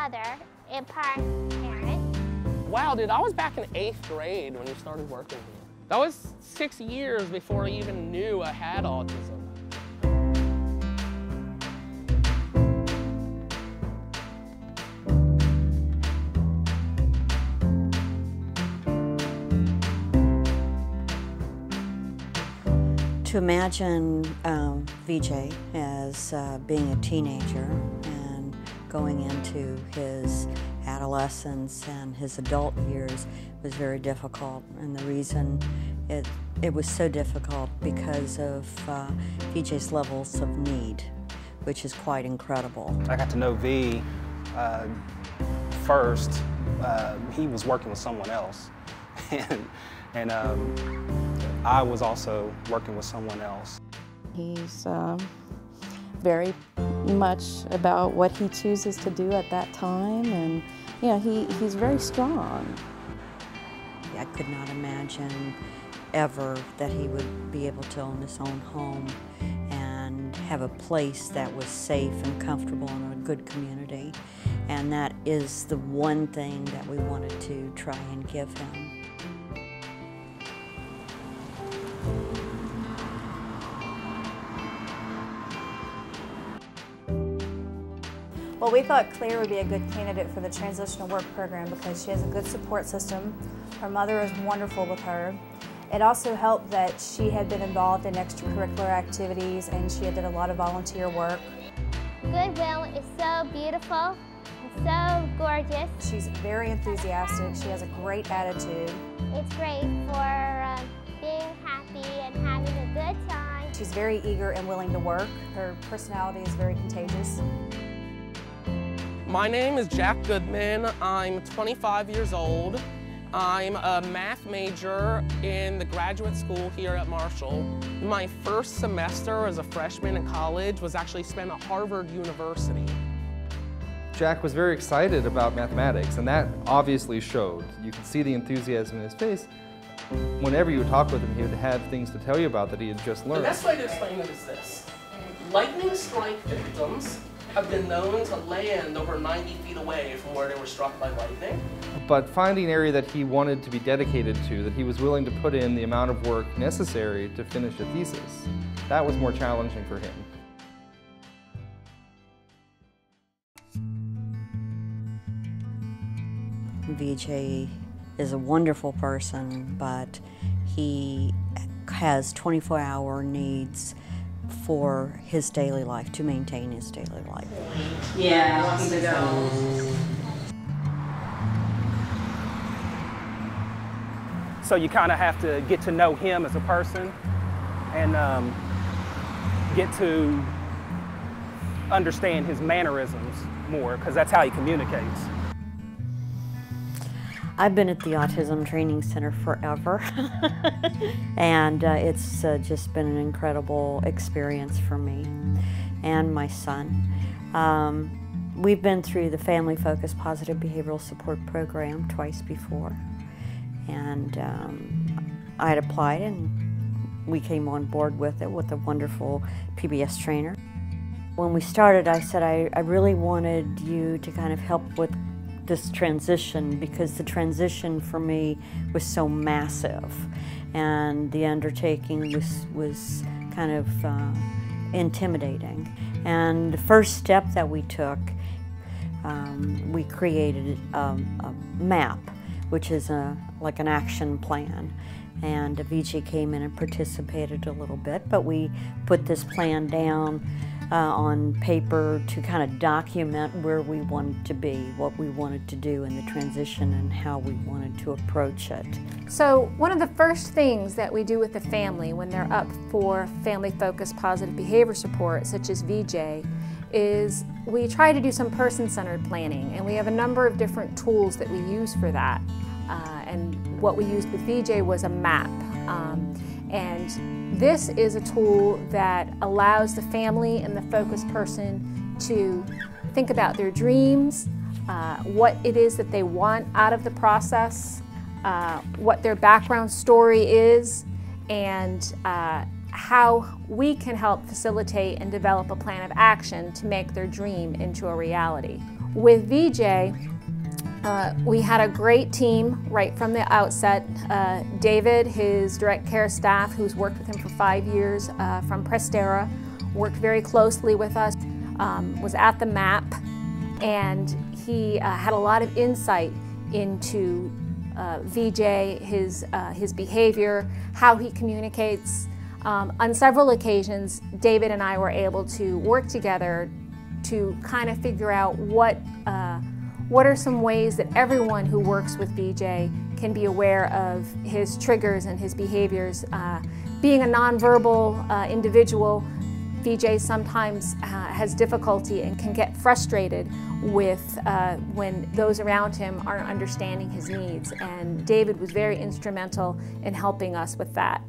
mother and part parent. Wow, dude, I was back in 8th grade when you started working here. That was 6 years before I even knew I had autism. To imagine VJ as being a teenager and going into his adolescence and his adult years was very difficult, and the reason it was so difficult because of VJ's levels of need, which is quite incredible. I got to know V first. He was working with someone else, and I was also working with someone else. He's very much about what he chooses to do at that time, and he's very strong. I could not imagine ever that he would be able to own his own home and have a place that was safe and comfortable and a good community. And that is the one thing that we wanted to try and give him. Well, we thought Claire would be a good candidate for the transitional work program because she has a good support system. Her mother is wonderful with her. It also helped that she had been involved in extracurricular activities and she had done a lot of volunteer work. Goodwill is so beautiful and so gorgeous. She's very enthusiastic. She has a great attitude. It's great for being happy and having a good time. She's very eager and willing to work. Her personality is very contagious. My name is Jack Goodman. I'm 25 years old. I'm a math major in the graduate school here at Marshall. My first semester as a freshman in college was actually spent at Harvard University. Jack was very excited about mathematics, and that obviously showed. You could see the enthusiasm in his face. Whenever you would talk with him, he would have things to tell you about that he had just learned. The best way to explain it is this. Lightning strike victims have been known to land over 90 feet away from where they were struck by lightning. But finding an area that he wanted to be dedicated to, that he was willing to put in the amount of work necessary to finish a thesis, that was more challenging for him. VJ is a wonderful person, but he has 24-hour needs for his daily life, to maintain his daily life. Yeah, wants to go. So you kind of have to get to know him as a person and get to understand his mannerisms more, because that's how he communicates. I've been at the Autism Training Center forever, and it's just been an incredible experience for me and my son. We've been through the Family Focused Positive Behavioral Support Program twice before, and I had applied and we came on board with it with a wonderful PBS trainer. When we started, I said I really wanted you to kind of help with this transition, because the transition for me was so massive and the undertaking was kind of intimidating. And the first step that we took, we created a map, which is like an action plan. And VJ came in and participated a little bit, but we put this plan down on paper to kind of document where we wanted to be, what we wanted to do in the transition, and how we wanted to approach it. So one of the first things that we do with the family when they're up for family-focused positive behavior support, such as VJ, is we try to do some person-centered planning, and we have a number of different tools that we use for that. And what we used with VJ was a map. And this is a tool that allows the family and the focused person to think about their dreams, what it is that they want out of the process, what their background story is, and how we can help facilitate and develop a plan of action to make their dream into a reality. With VJ, we had a great team right from the outset. David, his direct care staff, who's worked with him for 5 years from Prestera, worked very closely with us, was at the MAP, and he had a lot of insight into VJ, his behavior, how he communicates. On several occasions, David and I were able to work together to kind of figure out what are some ways that everyone who works with VJ can be aware of his triggers and his behaviors. Being a nonverbal individual, VJ sometimes has difficulty and can get frustrated with when those around him aren't understanding his needs, and David was very instrumental in helping us with that.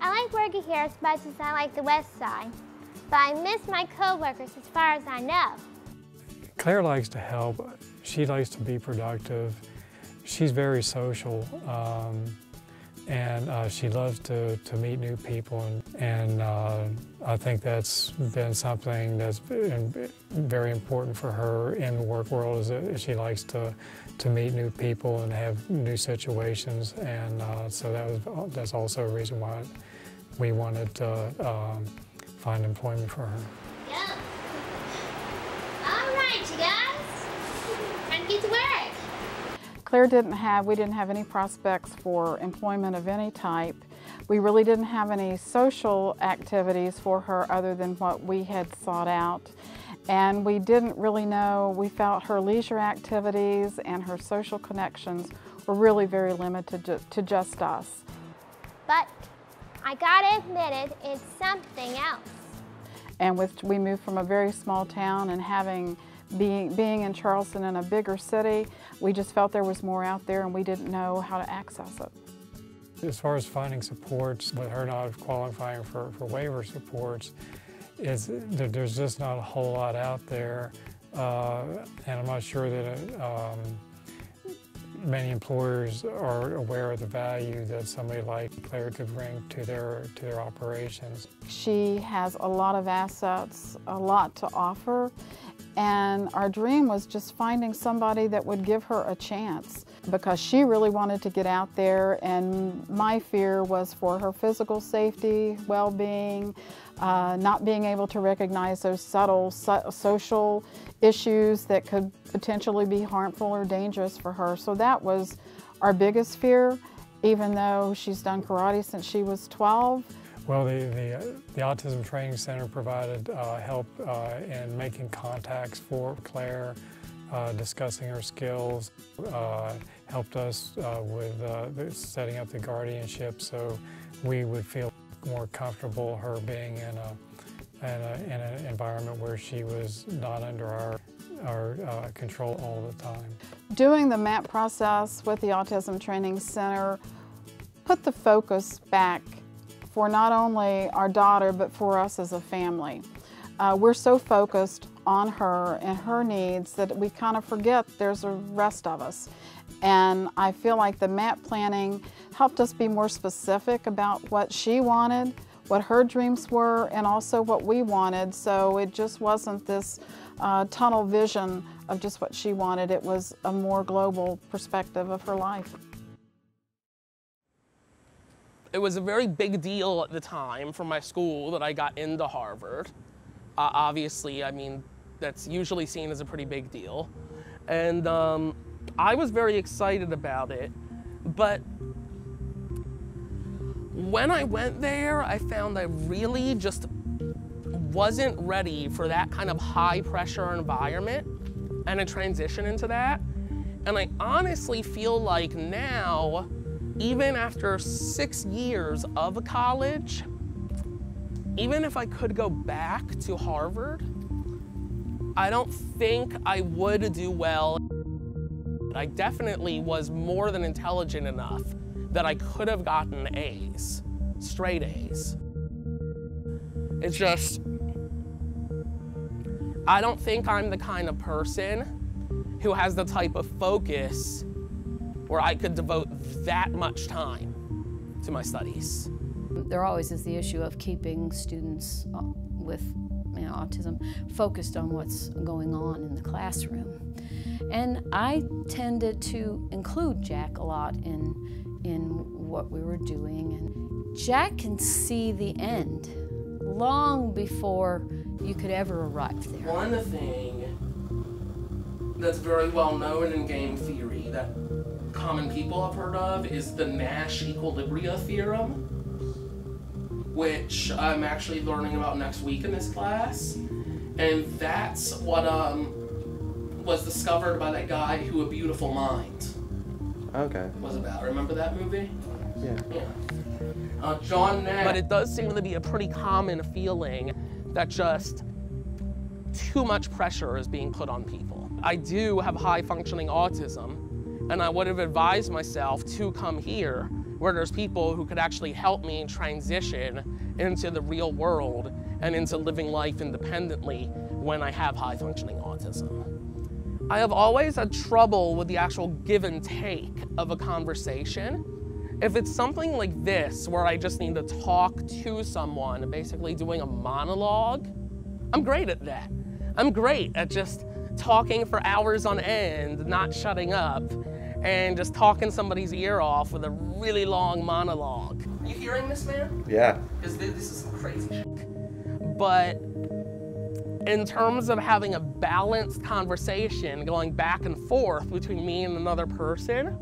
I like working here as much as I like the West Side, but I miss my co-workers as far as I know. Claire likes to help. She likes to be productive. She's very social, and she loves to meet new people. And I think that's been something that's been very important for her in the work world, is that she likes to meet new people and have new situations. And so that's also a reason why we wanted to find employment for her. Yeah. All right, you guys. Time to get to work. Claire we didn't have any prospects for employment of any type. We really didn't have any social activities for her other than what we had sought out. And we didn't really know, we felt her leisure activities and her social connections were really very limited to just us. But I gotta admit it's something else. And we moved from a very small town, and being in Charleston in a bigger city, we just felt there was more out there and we didn't know how to access it. As far as finding supports, with her not qualifying for waiver supports, there's just not a whole lot out there, and I'm not sure that many employers are aware of the value that somebody like Claire could bring to their operations. She has a lot of assets, a lot to offer, and our dream was just finding somebody that would give her a chance, because she really wanted to get out there, and my fear was for her physical safety, well-being, not being able to recognize those subtle social issues that could potentially be harmful or dangerous for her. So that was our biggest fear, even though she's done karate since she was 12. Well, the Autism Training Center provided help in making contacts for Claire, discussing her skills, helped us with setting up the guardianship, so we would feel more comfortable her being in an environment where she was not under our control all the time. Doing the MAP process with the Autism Training Center put the focus back for not only our daughter, but for us as a family. We're so focused on her and her needs that we kind of forget there's the rest of us. And I feel like the MAP planning helped us be more specific about what she wanted, what her dreams were, and also what we wanted. So it just wasn't this tunnel vision of just what she wanted. It was a more global perspective of her life. It was a very big deal at the time for my school that I got into Harvard. Obviously, I mean, that's usually seen as a pretty big deal. And I was very excited about it, but when I went there, I found I really just wasn't ready for that kind of high pressure environment and a transition into that. And I honestly feel like now, even after 6 years of college, even if I could go back to Harvard, I don't think I would do well. I definitely was more than intelligent enough that I could have gotten A's, straight A's. It's just, I don't think I'm the kind of person who has the type of focus where I could devote that much time to my studies. There always is the issue of keeping students with autism focused on what's going on in the classroom. And I tended to include Jack a lot in what we were doing. And Jack can see the end long before you could ever arrive there. One thing that's very well known in game theory that common people have heard of is the Nash equilibria theorem, which I'm actually learning about next week in this class. And that's what was discovered by that guy who A Beautiful Mind was about. Remember that movie? Yeah. John Nash. But it does seem to be a pretty common feeling that just too much pressure is being put on people. I do have high functioning autism, and I would have advised myself to come here where there's people who could actually help me transition into the real world and into living life independently when I have high functioning autism. I have always had trouble with the actual give and take of a conversation. If it's something like this, where I just need to talk to someone, basically doing a monologue, I'm great at that. I'm great at just talking for hours on end, not shutting up, and just talking somebody's ear off with a really long monologue. Are you hearing this, man? Yeah. Because this is some crazy shit. But in terms of having a balanced conversation going back and forth between me and another person,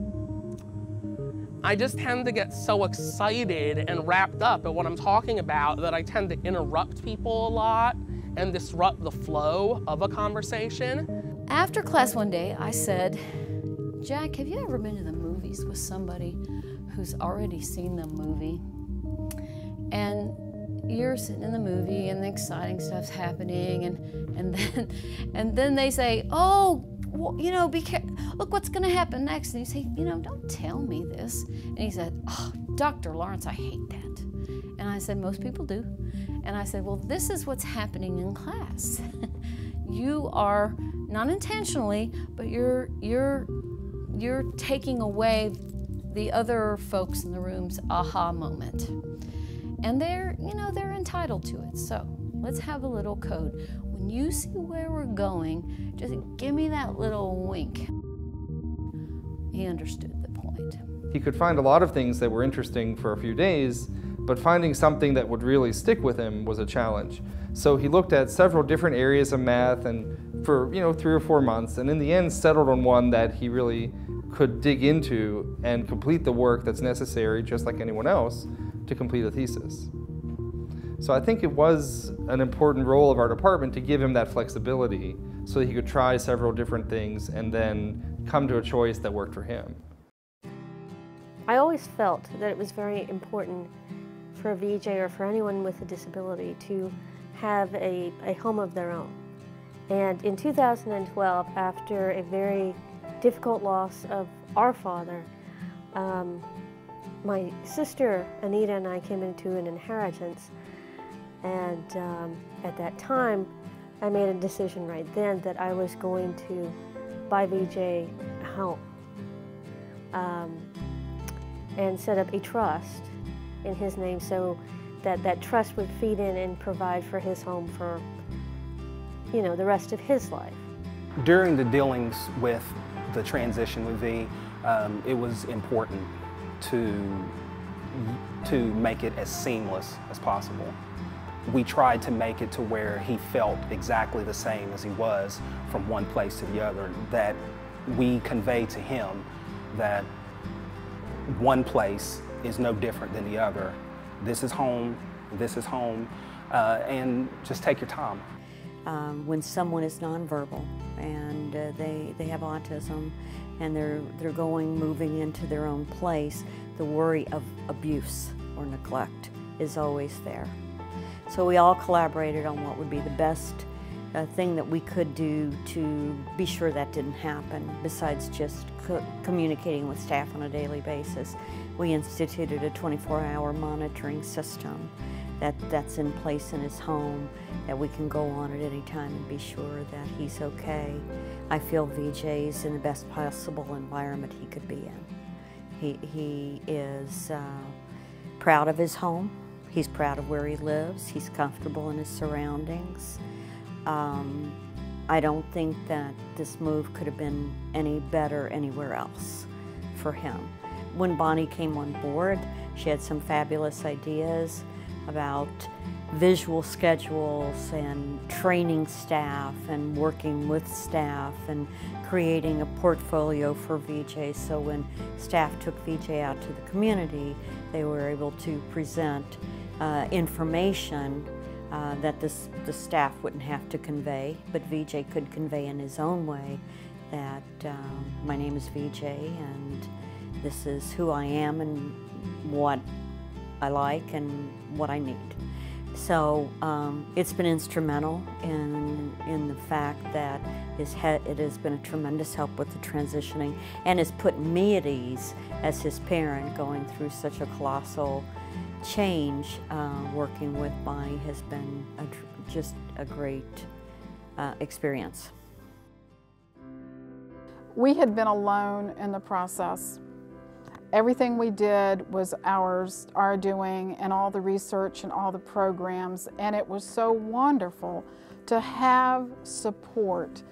I just tend to get so excited and wrapped up at what I'm talking about that I tend to interrupt people a lot and disrupt the flow of a conversation. After class one day, I said, Jack, have you ever been to the movies with somebody who's already seen the movie? And you're sitting in the movie and the exciting stuff's happening, and then they say, oh, well, you know, look what's gonna happen next. And you say, you know, don't tell me this. And he said, oh, Dr. Lawrence, I hate that. And I said, most people do. And I said, well, this is what's happening in class. You are, not intentionally, but you're taking away the other folks in the room's aha moment. And they're entitled to it. So let's have a little code. When you see where we're going, just give me that little wink. He understood the point. He could find a lot of things that were interesting for a few days, but finding something that would really stick with him was a challenge. So he looked at several different areas of math and for 3 or 4 months, and in the end settled on one that he really could dig into and complete the work that's necessary, just like anyone else, to complete a thesis. So I think it was an important role of our department to give him that flexibility so that he could try several different things and then come to a choice that worked for him. I always felt that it was very important for a VJ or for anyone with a disability to have a home of their own. And in 2012, after a very difficult loss of our father, my sister Anita and I came into an inheritance, and at that time I made a decision right then that I was going to buy VJ a home and set up a trust in his name so that trust would feed in and provide for his home for the rest of his life. During the dealings with the transition with V, it was important to make it as seamless as possible. We tried to make it to where he felt exactly the same as he was from one place to the other, that we convey to him that one place is no different than the other. This is home, and just take your time. When someone is nonverbal and they have autism and they're moving into their own place, the worry of abuse or neglect is always there. So we all collaborated on what would be the best thing that we could do to be sure that didn't happen, besides just communicating with staff on a daily basis. We instituted a 24-hour monitoring system that's in place in his home, that we can go on at any time and be sure that he's okay. I feel VJ's in the best possible environment he could be in. He is proud of his home. He's proud of where he lives. He's comfortable in his surroundings. I don't think that this move could have been any better anywhere else for him. When Bonnie came on board, she had some fabulous ideas about visual schedules and training staff and working with staff and creating a portfolio for VJ, so when staff took VJ out to the community, they were able to present information that the staff wouldn't have to convey, but VJ could convey in his own way that my name is VJ and this is who I am and what I like and what I need. So it's been instrumental in the fact that it has been a tremendous help with the transitioning and has put me at ease as his parent going through such a colossal change. Working with Bonnie has been just a great experience. We had been alone in the process. Everything we did was our doing, and all the research and all the programs, and it was so wonderful to have support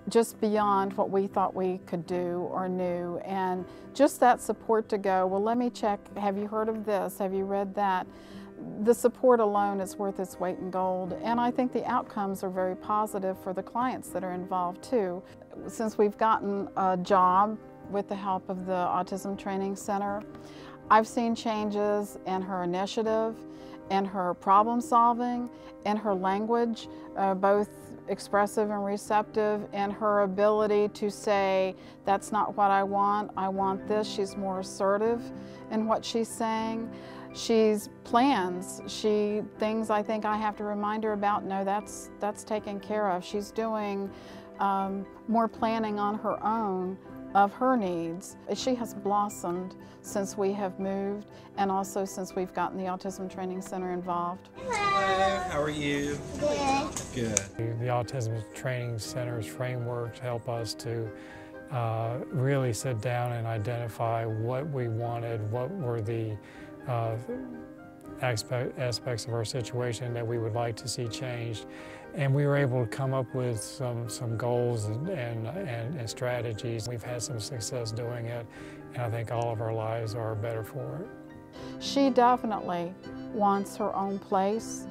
just beyond what we thought we could do or knew, and just that support to go, well, let me check, have you heard of this, have you read that? The support alone is worth its weight in gold, and I think the outcomes are very positive for the clients that are involved too. Since we've gotten a job with the help of the Autism Training Center, I've seen changes in her initiative, in her problem solving, in her language, both expressive and receptive, in her ability to say, that's not what I want this. She's more assertive in what she's saying. She's plans, things I think I have to remind her about, no, that's taken care of. She's doing more planning on her own of her needs. She has blossomed since we have moved, and also since we've gotten the Autism Training Center involved. Hello, how are you? Good. Good. The Autism Training Center's framework help us to really sit down and identify what we wanted, what were the aspects of our situation that we would like to see changed. And we were able to come up with some goals and strategies. We've had some success doing it, and I think all of our lives are better for it. She definitely wants her own place.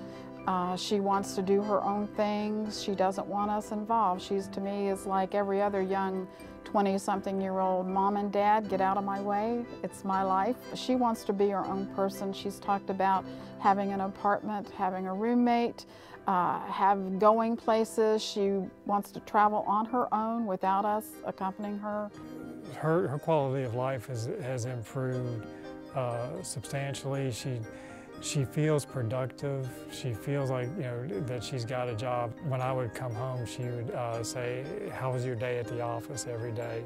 She wants to do her own things. She doesn't want us involved. She's, to me, is like every other young 20-something-year-old mom and dad, get out of my way, it's my life. She wants to be her own person. She's talked about having an apartment, having a roommate, going places. She wants to travel on her own without us accompanying her. Her quality of life has improved substantially. She feels productive. She feels like, you know, that she's got a job. When I would come home, she would say, "How was your day at the office?" every day.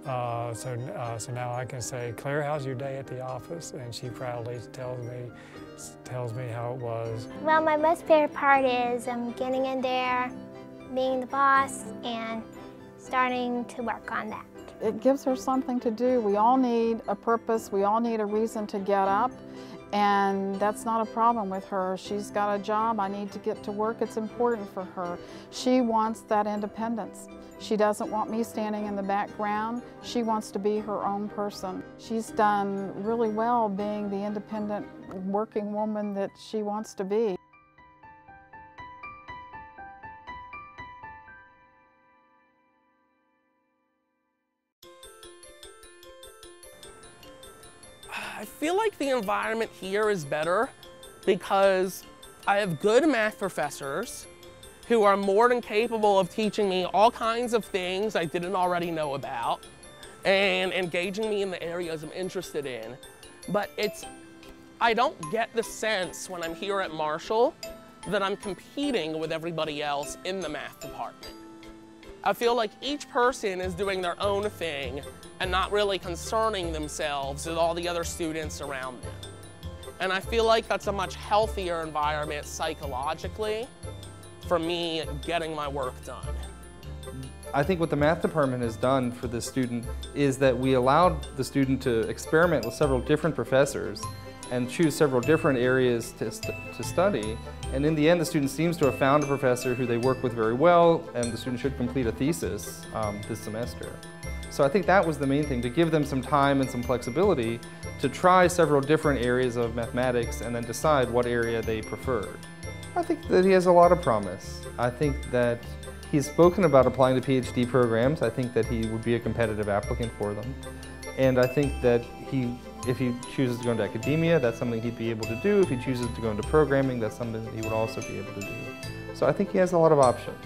So now I can say, "Claire, how's your day at the office?" And she proudly tells me how it was. Well, my most favorite part is getting in there, being the boss, and starting to work on that. It gives her something to do. We all need a purpose. We all need a reason to get up. And that's not a problem with her. She's got a job. I need to get to work. It's important for her. She wants that independence. She doesn't want me standing in the background. She wants to be her own person. She's done really well being the independent working woman that she wants to be. I feel like the environment here is better because I have good math professors who are more than capable of teaching me all kinds of things I didn't already know about and engaging me in the areas I'm interested in. But I don't get the sense when I'm here at Marshall that I'm competing with everybody else in the math department. I feel like each person is doing their own thing and not really concerning themselves with all the other students around them. And I feel like that's a much healthier environment psychologically for me getting my work done. I think what the math department has done for this student is that we allowed the student to experiment with several different professors and choose several different areas to study. And in the end, the student seems to have found a professor who they work with very well, and the student should complete a thesis this semester. So I think that was the main thing, to give them some time and some flexibility to try several different areas of mathematics and then decide what area they preferred. I think that he has a lot of promise. I think that he's spoken about applying to PhD programs. I think that he would be a competitive applicant for them. And I think that if he chooses to go into academia, that's something he'd be able to do. If he chooses to go into programming, that's something that he would also be able to do. So I think he has a lot of options.